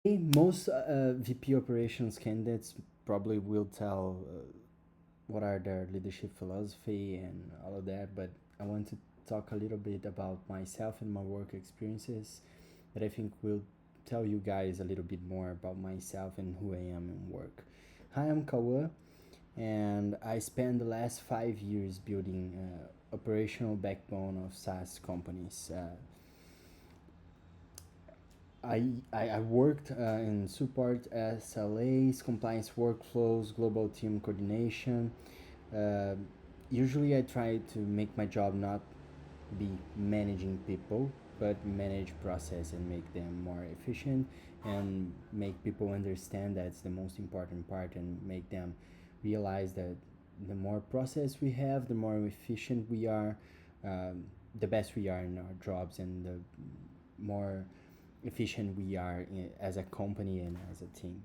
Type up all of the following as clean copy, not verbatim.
Most VP operations candidates probably will tell what are their leadership philosophy and all of that, but I want to talk a little bit about myself and my work experiences that I think will tell you guys a little bit more about myself and who I am in work. Hi, I'm Kaua, and I spent the last 5 years building operational backbone of SaaS companies. I worked in support SLAs, compliance workflows, global team coordination. Uh, Usually, I try to make my job not be managing people, but manage process and make them more efficient and make people understand that's the most important part and make them realize that the more process we have, the more efficient we are, the best we are in our jobs, and the more efficient we are as a company and as a team.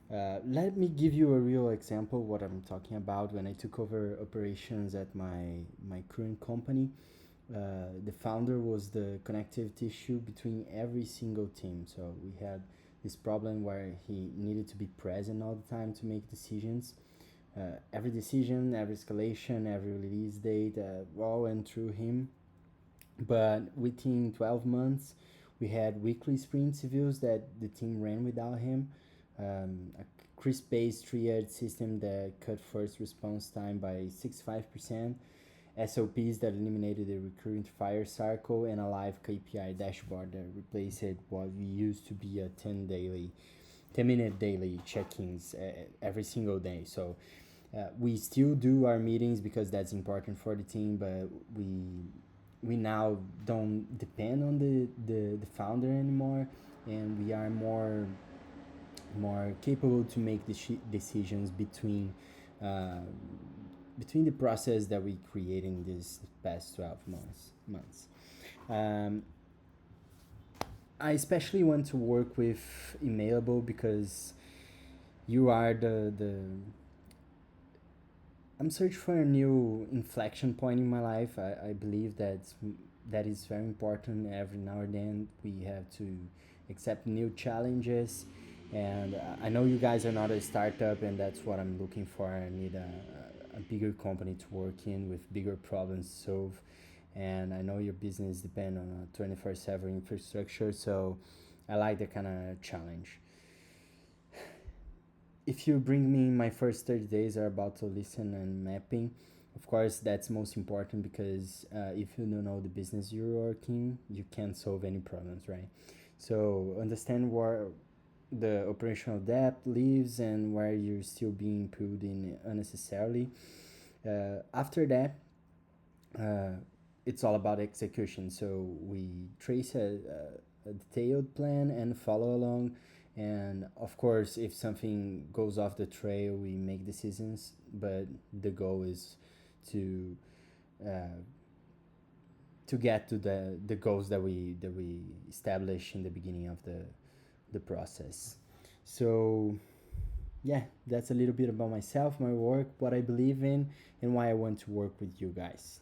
Let me give you a real example what I'm talking about. When I took over operations at my current company, the founder was the connective tissue between every single team. So we had this problem where he needed to be present all the time to make decisions. Every decision, every escalation, every release date, all went through him. But within 12 months, we had weekly sprint reviews that the team ran without him. A crisp-based triage system that cut first response time by 65%, SOPs that eliminated the recurrent fire cycle, and a live KPI dashboard that replaced what we used to be a 10-minute daily check-ins every single day. So we still do our meetings because that's important for the team, but we now don't depend on the founder anymore, and we are more capable to make decisions uh, between the process that we created in these past 12 months. um, I especially want to work with emailable because you are the I'm searching for a new inflection point in my life. I believe that is very important. Every now and then we have to accept new challenges, and I know you guys are not a startup, and that's what I'm looking for. I need a bigger company to work in with bigger problems to solve, and I know your business depends on a 24/7 infrastructure, so I like that kind of challenge. If you bring me my first 30 days are about to listen and mapping, of course that's most important because if you don't know the business you're working, you can't solve any problems, right? So understand where the operational depth lives and where you're still being pulled in unnecessarily. After that, uh, it's all about execution. So we trace a detailed plan and follow along. And of course, if something goes off the trail, we make decisions. But the goal is to uh, to get to the goals that we establish in the beginning of the process. So yeah, that's a little bit about myself, my work, what I believe in, and why I want to work with you guys.